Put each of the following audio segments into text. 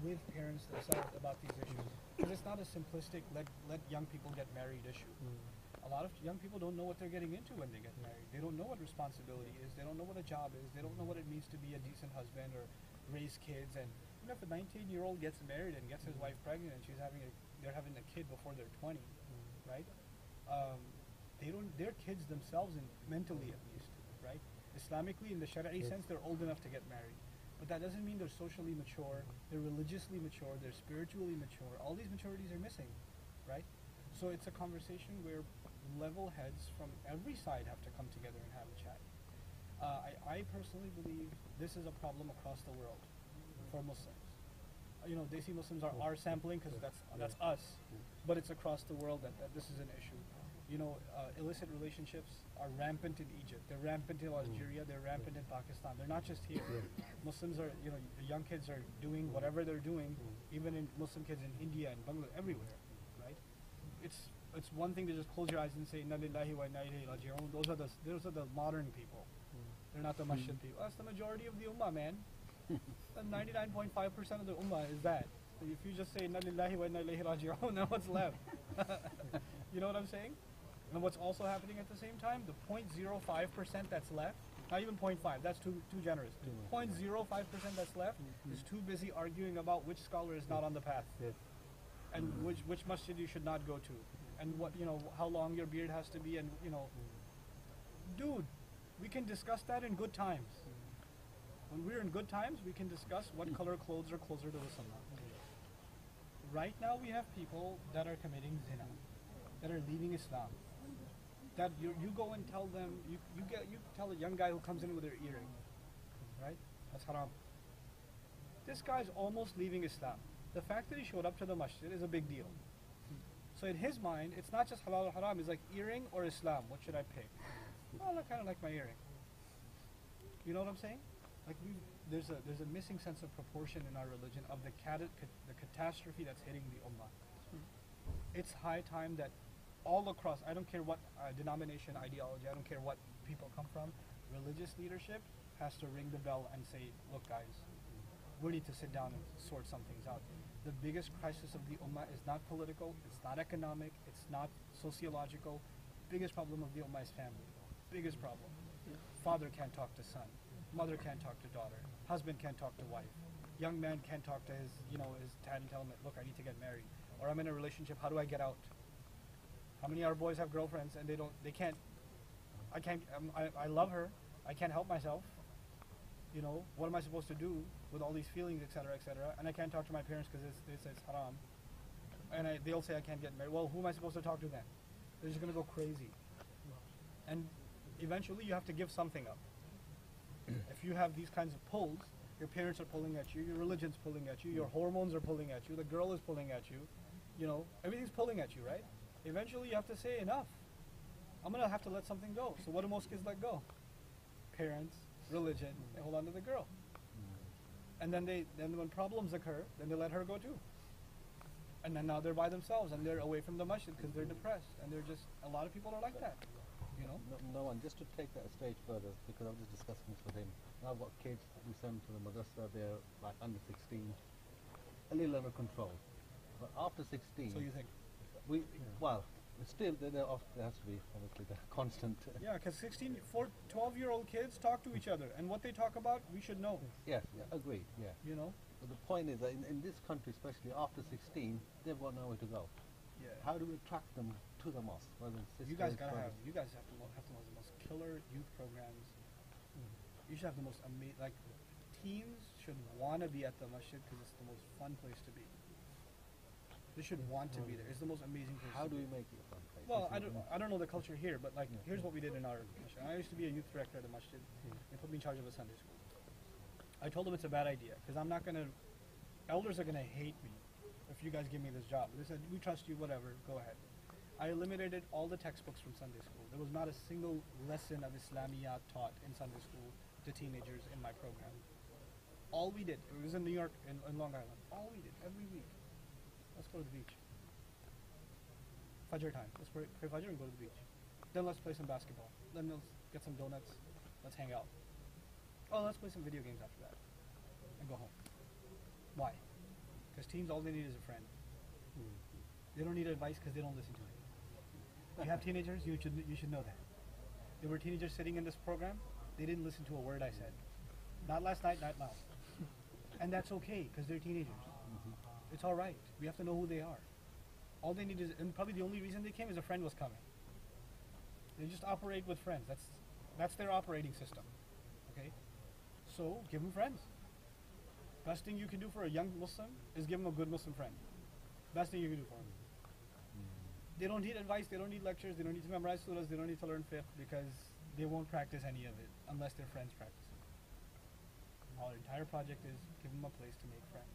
with parents themselves about these issues. Because it's not a simplistic let young people get married issue. A lot of young people don't know what they're getting into when they get married. They don't know what responsibility is. They don't know what a job is. They don't know what it means to be a decent husband or raise kids. And you know, if a 19-year-old gets married and gets his wife pregnant and they're having a kid before they're 20, right? They're kids themselves, mentally at least, right? Islamically, in the Shari'i sense, they're old enough to get married. But that doesn't mean they're socially mature, they're religiously mature, they're spiritually mature. All these maturities are missing, right? So it's a conversation where level heads from every side have to come together and have a chat. I personally believe this is a problem across the world for Muslims. You know, Desi Muslims are sampling because that's us, but it's across the world that this is an issue. You know, illicit relationships are rampant in Egypt. They're rampant in Algeria. They're rampant in Pakistan. They're not just here. Muslims are, you know, the young kids are doing whatever they're doing, even in Muslim kids in India and Bangladesh, everywhere, right? It's one thing to just close your eyes and say Inna lillahi wa inna ilayhi raji'un. Those are the modern people. They're not the masjid people. That's the majority of the ummah, man. 99.5% of the ummah is that. So if you just say Inna lillahi wa inna ilayhi raji'un, then what's left? You know what I'm saying? And what's also happening at the same time, the 0.05% that's left, not even 0.5, that's too generous. 0.05% that's left is too busy arguing about which scholar is not on the path, and which masjid you should not go to, and what, you know, how long your beard has to be, and you know, dude, we can discuss that in good times. When we're in good times, we can discuss what color clothes are closer to the sunnah. Right now, we have people that are committing zina, that are leaving Islam. That you go and tell them, you tell a young guy who comes in with their earring, right? That's haram. This guy's almost leaving Islam. The fact that he showed up to the masjid is a big deal. So in his mind, it's not just halal or haram, it's like earring or Islam, what should I pick? Well, I kind of like my earring. You know what I'm saying? Like there's a missing sense of proportion in our religion of the catastrophe that's hitting the ummah. It's high time that all across, I don't care what denomination, ideology, I don't care what people come from, religious leadership has to ring the bell and say, look guys, we need to sit down and sort some things out. The biggest crisis of the ummah is not political, it's not economic, it's not sociological. Biggest problem of the ummah is family. Biggest problem. Father can't talk to son, mother can't talk to daughter, husband can't talk to wife, young man can't talk to his dad and tell him, look, I need to get married, or I'm in a relationship, how do I get out? How many of our boys have girlfriends and I love her, I can't help myself, you know, what am I supposed to do with all these feelings, etc., and I can't talk to my parents because they say it's haram, and they'll say I can't get married. Well, who am I supposed to talk to then? They're just going to go crazy, and eventually you have to give something up. If you have these kinds of pulls, your parents are pulling at you, your religion's pulling at you, your hormones are pulling at you, the girl is pulling at you, you know, everything's pulling at you, right? Eventually you have to say enough. I'm going to have to let something go. So what do most kids let go? Parents, religion, they hold on to the girl. And then when problems occur, then they let her go too. And then now they're by themselves and they're away from the masjid because they're depressed. And they're just, a lot of people are like that, you know? No one, just to take that a stage further, because I was just discussing this with him. I've got kids we send to the madrasa, they're like under 16, a little under control. But after 16... So you think? Well, still there has to be obviously the constant. Yeah, because 12-year-old kids talk to each other, and what they talk about, we should know. Yes, agreed. Yeah. You know. But the point is that in this country, especially after 16, they've got nowhere to go. Yeah. How do we attract them to the mosque? You guys have the most killer youth programs. You should have the most amazing. Like, teens should want to be at the masjid because it's the most fun place to be. They should want to be there. It's the most amazing place. How do we make it a fun place? Well, I don't know the culture here, but like here's what we did in our mission. I used to be a youth director at the masjid. They put me in charge of a Sunday school. I told them it's a bad idea because I'm not gonna. Elders are gonna hate me if you guys give me this job. They said we trust you, whatever. Go ahead. I eliminated all the textbooks from Sunday school. There was not a single lesson of Islamiyat taught in Sunday school to teenagers in my program. All we did, it was in New York, in Long Island. All we did every week. Let's go to the beach. Fajr time. Let's pray Fajr and go to the beach. Then let's play some basketball. Then let's get some donuts. Let's hang out. Oh, let's play some video games after that. And go home. Why? Because teens, all they need is a friend. They don't need advice because they don't listen to it. You have teenagers, you should know that. There were teenagers sitting in this program, they didn't listen to a word I said. Not last night, not now. And that's okay, because they're teenagers. It's all right. We have to know who they are. All they need is, and probably the only reason they came is a friend was coming. They just operate with friends. That's their operating system. Okay? So give them friends. Best thing you can do for a young Muslim is give them a good Muslim friend. Best thing you can do for them. They don't need advice, they don't need lectures, they don't need to memorize surahs, they don't need to learn fiqh because they won't practice any of it unless their friends practice it. Our entire project is give them a place to make friends.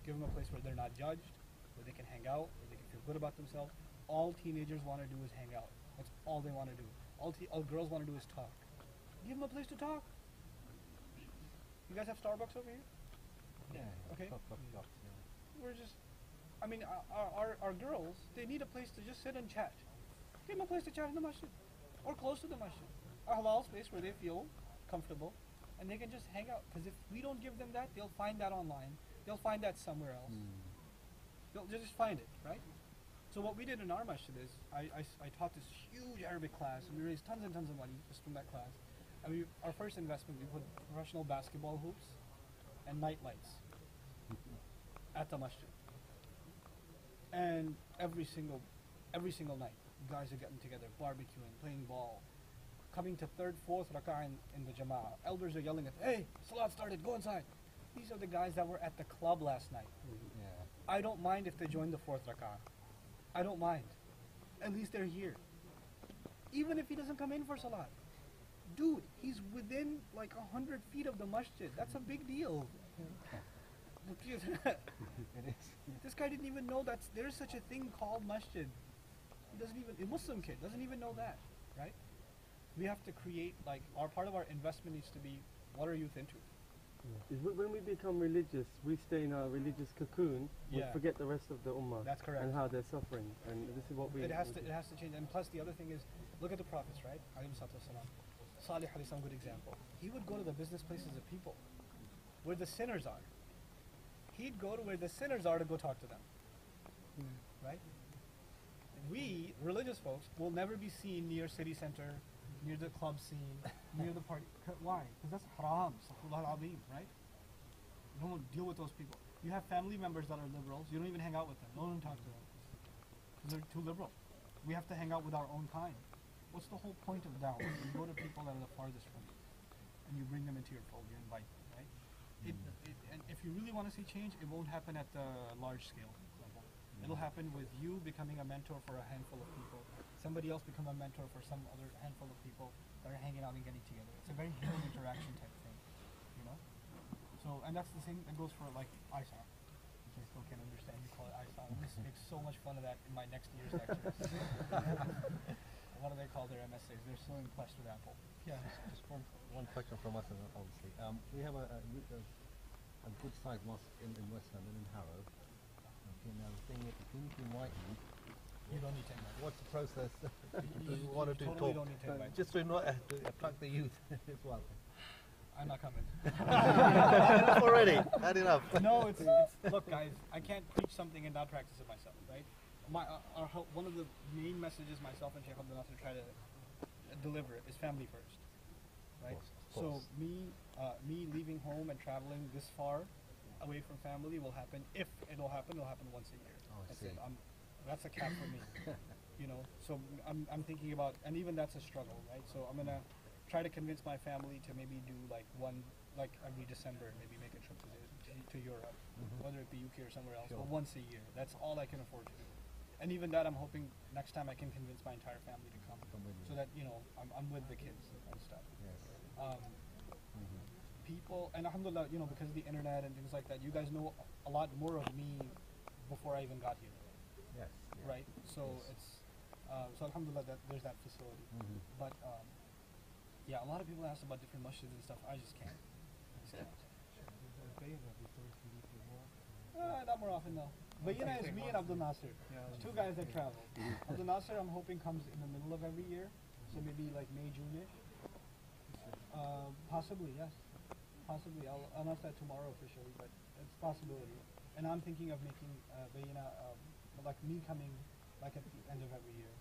Give them a place where they're not judged, where they can hang out, where they can feel good about themselves. All teenagers want to do is hang out. That's all they want to do. All girls want to do is talk. Give them a place to talk. You guys have Starbucks over here? Yeah. Okay. Yeah. We're just, I mean, our girls, they need a place to just sit and chat. Give them a place to chat in the masjid or close to the masjid. A halal space where they feel comfortable and they can just hang out. Because if we don't give them that, they'll find that online. They'll find that somewhere else. They'll just find it, right? So what we did in our masjid is I taught this huge Arabic class and we raised tons and tons of money just from that class. And our first investment, we put professional basketball hoops and night lights at the masjid. And every single night, guys are getting together, barbecuing, playing ball, coming to third, fourth rak'ah in the jama'ah. Elders are yelling at, hey, salat started, go inside. These are the guys that were at the club last night. Yeah. I don't mind if they join the fourth rak'ah. I don't mind. At least they're here. Even if he doesn't come in for salat. Dude, he's within like 100 feet of the masjid. That's a big deal. It is. This guy didn't even know that there's such a thing called masjid. He doesn't even, a Muslim kid doesn't even know that, right? We have to create, like, part of our investment needs to be, what are youth into? When we become religious, we stay in our religious cocoon. We Yeah. forget the rest of the ummah. That's correct. And how they're suffering. And this is what we. It has to change. And plus, the other thing is, look at the prophets, right? Alayhi salatu wasalam. Salih alayhi salam, good example. He would go to the business places of people, where the sinners are. He'd go to where the sinners are to go talk to them, right? We, religious folks, will never be seen near city center, near the club scene, near the party. Why? Because that's haram, astaghfirullah al-azim, right? You don't deal with those people. You have family members that are liberals, you don't even hang out with them, don't even talk to them. Because they're too liberal. We have to hang out with our own kind. What's the whole point of da'wah? You go to people that are the farthest from you, and you bring them into your fold, you invite them, right? And if you really want to see change, it won't happen at the large scale level. It'll happen with you becoming a mentor for a handful of people, somebody else become a mentor for some other handful of people that are hanging out and getting together. It's a very human interaction type thing, you know? So, and that's the same that goes for like ISA, which I still can't understand. You call it ISA. I'm gonna make so much fun of that in my next year's lectures. What do they call their MSAs? They're so impressed with Apple. Yeah. Just one question from us, obviously. We have a good sized mosque in West London, in Harrow. Okay, now the thing is, if we need to invite You don't need to invite. what's the process? You One or two totally talk. don't need to invite. Just to attract the youth as well. I'm not coming. Enough already. Had enough. No, it's look, guys. I can't preach something and not practice it myself, right? One of the main messages myself and Sheikh Abdul Nasser try to deliver is family first, right? Of course. So me leaving home and traveling this far away from family will happen. If it'll happen once a year. Oh, I That's see. it. That's a cap for me. You know, so I'm thinking about, and even that's a struggle, right? So I'm gonna try to convince my family to maybe do like every December, maybe make a trip to Europe, whether it be UK or somewhere else, Sure. but once a year. That's all I can afford to do. And even that, I'm hoping next time I can convince my entire family to come, Come with you. so that I'm with the kids and stuff. Yes. People, and alhamdulillah, because of the internet and things like that, you guys know a lot more of me before I even got here, Yes. right? So Yes. it's so alhamdulillah that there's that facility. But yeah, a lot of people ask about different masjids and stuff. I just can't. Not more often though. But it's me and Abdul Nasser, two guys that travel. Abdul Nasser, I'm hoping comes in the middle of every year, so maybe like May, June-ish. Possibly, yes. possibly. I'll announce that tomorrow officially, but it's a possibility. And I'm thinking of making Bayina, like me coming like at the end of every year,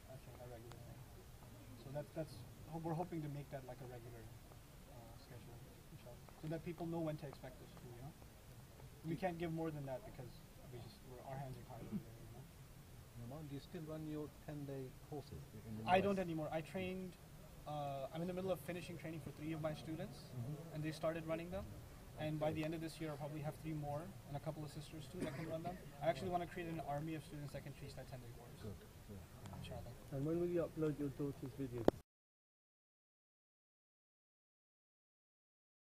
I think, a regular thing. So we're hoping to make that like a regular schedule, inshallah, so that people know when to expect us to, you know. We can't give more than that because our hands are tied over there, you know. Nouman, do you still run your 10-day courses in the I US? don't anymore. I trained. I'm in the middle of finishing training for 3 of my students, and they started running them. And by the end of this year, I'll probably have 3 more, and a couple of sisters too that can run them. I actually want to create an army of students that can teach that 10-day course. Good, good. Inshallah. And when will you upload your daughter's videos?